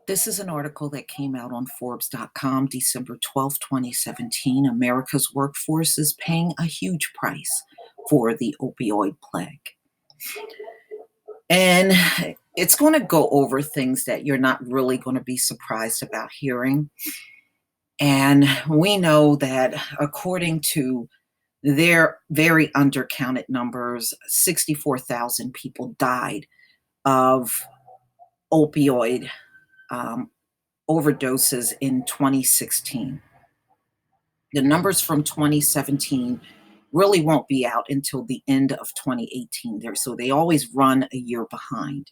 This is an article that came out on Forbes.com December 12th, 2017. America's workforce is paying a huge price for the opioid plague. And it's going to go over things that you're not really going to be surprised about hearing. And we know that according to their very undercounted numbers, 64,000 people died of opioid um, overdoses in 2016. The numbers from 2017 really won't be out until the end of 2018 there, so they always run a year behind.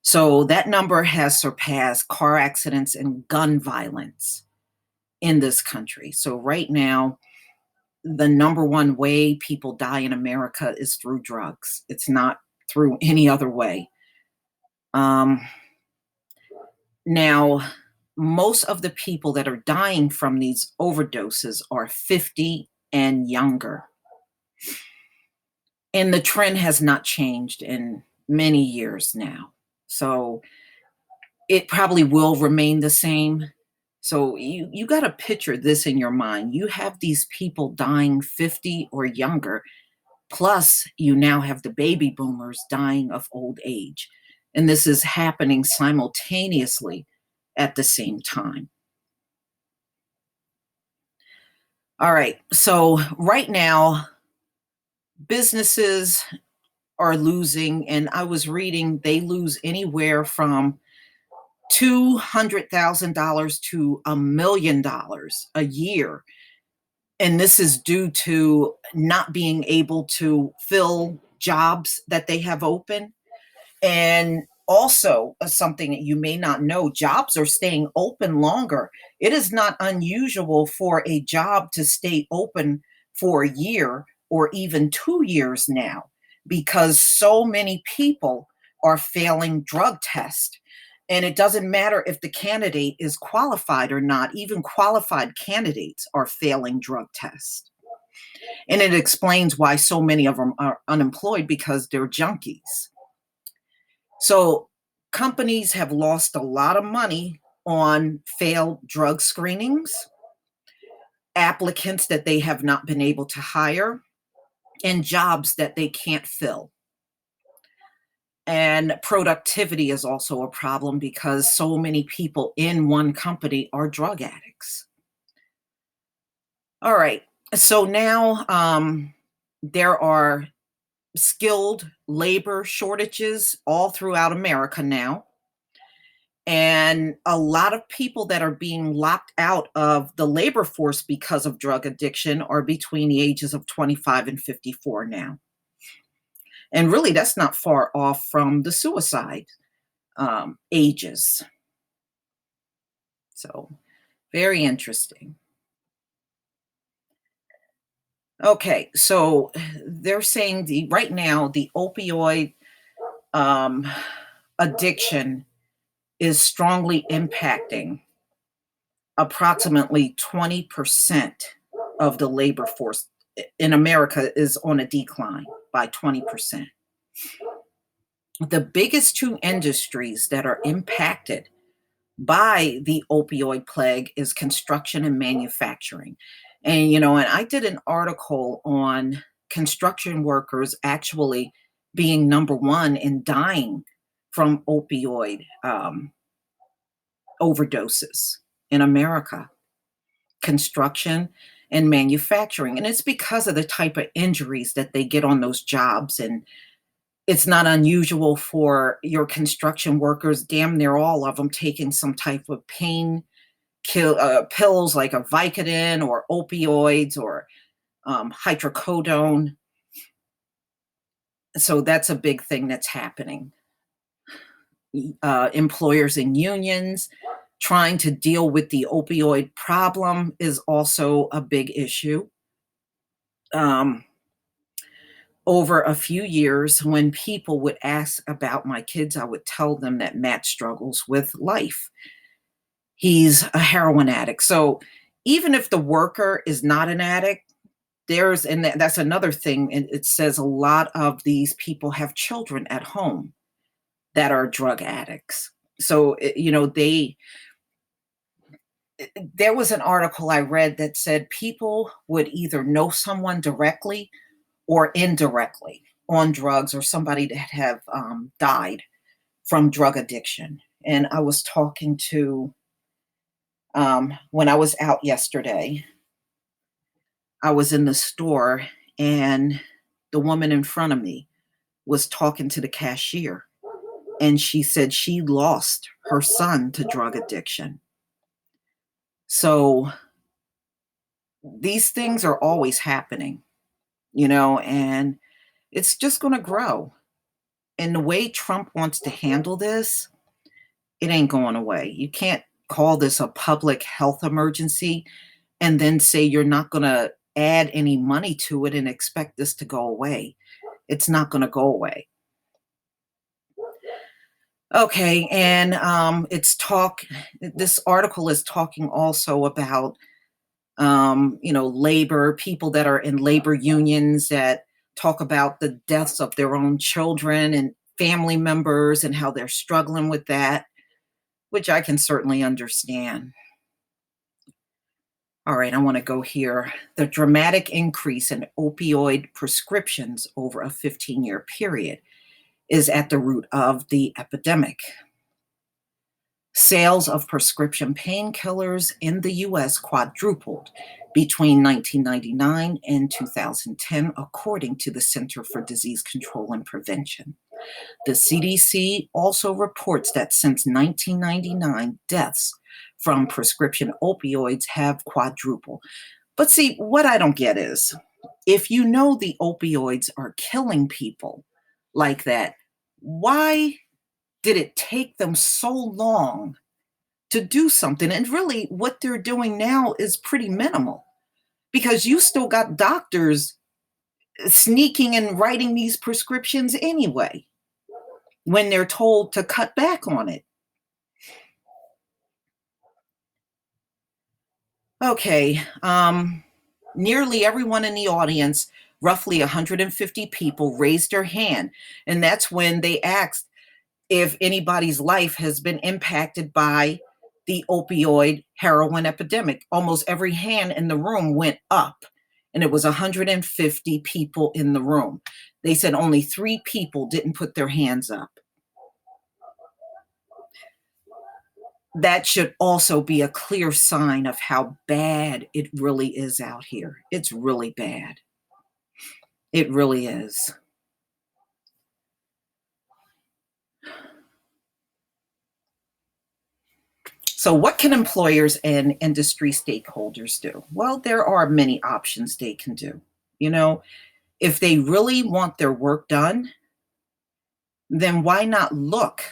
So that number has surpassed car accidents and gun violence in this country. So right now, the number one way people die in America is through drugs. It's not through any other way. Um, Now, most of the people that are dying from these overdoses are 50 and younger. And the trend has not changed in many years now. So it probably will remain the same. So you got to picture this in your mind. You have these people dying 50 or younger, plus you now have the baby boomers dying of old age. And this is happening simultaneously at the same time. All right. So right now, businesses are losing, and I was reading they lose anywhere from $200,000 to $1 million a year. And this is due to not being able to fill jobs that they have open. And also, something that you may not know, jobs are staying open longer. It is not unusual for a job to stay open for a year or even 2 years now because so many people are failing drug tests. And it doesn't matter if the candidate is qualified or not, even qualified candidates are failing drug tests. And it explains why so many of them are unemployed because they're junkies. So companies have lost a lot of money on failed drug screenings, applicants that they have not been able to hire, and jobs that they can't fill. And productivity is also a problem because so many people in one company are drug addicts. All right. So now there are skilled labor shortages all throughout America now. And a lot of people that are being locked out of the labor force because of drug addiction are between the ages of 25 and 54 now. And really, that's not far off from the suicide ages. So, very interesting. Okay, so they're saying right now the opioid um, addiction is strongly impacting approximately 20% of the labor force in America is on a decline by 20%. The biggest two industries that are impacted by the opioid plague is construction and manufacturing. And I did an article on construction workers actually being number one in dying from opioid overdoses in America, construction and manufacturing. And it's because of the type of injuries that they get on those jobs. And it's not unusual for your construction workers, damn near all of them, taking some type of pain pills like a Vicodin or opioids or hydrocodone. So that's a big thing that's happening. Employers and unions trying to deal with the opioid problem is also a big issue. Over a few years, when people would ask about my kids, I would tell them that Matt struggles with life. He's a heroin addict. So even if the worker is not an addict, and that's another thing. It says a lot of these people have children at home that are drug addicts. So, there was an article I read that said people would either know someone directly or indirectly on drugs, or somebody that have died from drug addiction. And I was talking to, when I was out yesterday, I was in the store, and the woman in front of me was talking to the cashier. And she said she lost her son to drug addiction. So these things are always happening, and it's just going to grow. And the way Trump wants to handle this, it ain't going away. You can't call this a public health emergency and then say you're not going to add any money to it and expect this to go away. It's not going to go away. Okay, and this article is talking also about labor, people that are in labor unions that talk about the deaths of their own children and family members and how they're struggling with that, which I can certainly understand. All right, I want to go here. The dramatic increase in opioid prescriptions over a 15-year period is at the root of the epidemic. Sales of prescription painkillers in the US quadrupled between 1999 and 2010, according to the Center for Disease Control and Prevention. The CDC also reports that since 1999, deaths from prescription opioids have quadrupled. But see, what I don't get is if you know the opioids are killing people like that, why did it take them so long to do something? And really, what they're doing now is pretty minimal because you still got doctors sneaking and writing these prescriptions anyway when they're told to cut back on it. Okay, nearly everyone in the audience, roughly 150 people, raised their hand. And that's when they asked if anybody's life has been impacted by the opioid heroin epidemic. Almost every hand in the room went up, and it was 150 people in the room. They said only 3 people didn't put their hands up. That should also be a clear sign of how bad it really is out here. It's really bad. It really is. So, what can employers and industry stakeholders do? Well, there are many options they can do. You know, if they really want their work done, then why not look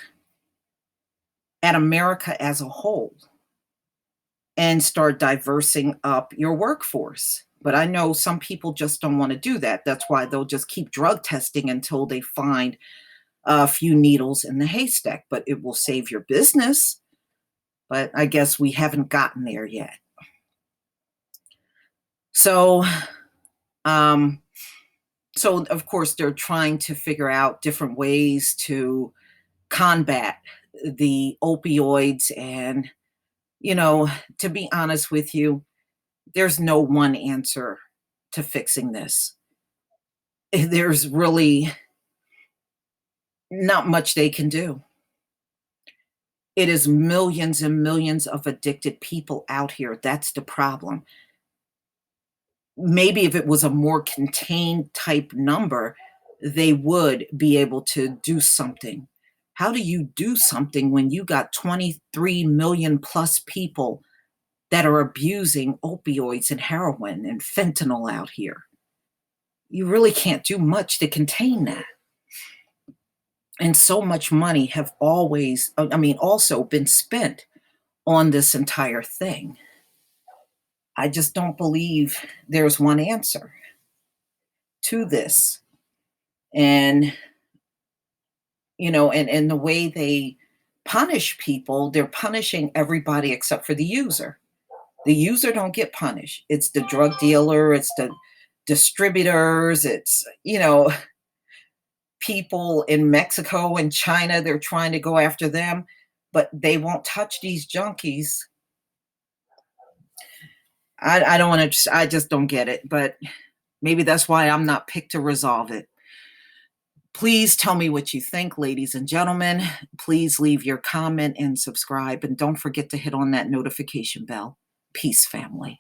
at America as a whole and start diversing up your workforce? But I know some people just don't want to do that. That's why they'll just keep drug testing until they find a few needles in the haystack. But it will save your business. But I guess we haven't gotten there yet. So, um, so of course, they're trying to figure out different ways to combat the opioids. And, to be honest with you, there's no one answer to fixing this. There's really not much they can do. It is millions and millions of addicted people out here. That's the problem. Maybe if it was a more contained type number, they would be able to do something. How do you do something when you got 23 million plus people that are abusing opioids and heroin and fentanyl out here? You really can't do much to contain that. And so much money have also been spent on this entire thing. I just don't believe there's one answer to this. And, and the way they punish people, they're punishing everybody except for the user. The user don't get punished. It's the drug dealer, it's the distributors, it's, people in Mexico and China, they're trying to go after them. but they won't touch these junkies. I don't want to, I just don't get it, but maybe that's why I'm not picked to resolve it. Please tell me what you think, ladies and gentlemen. Please leave your comment and subscribe, and don't forget to hit on that notification bell. Peace, family.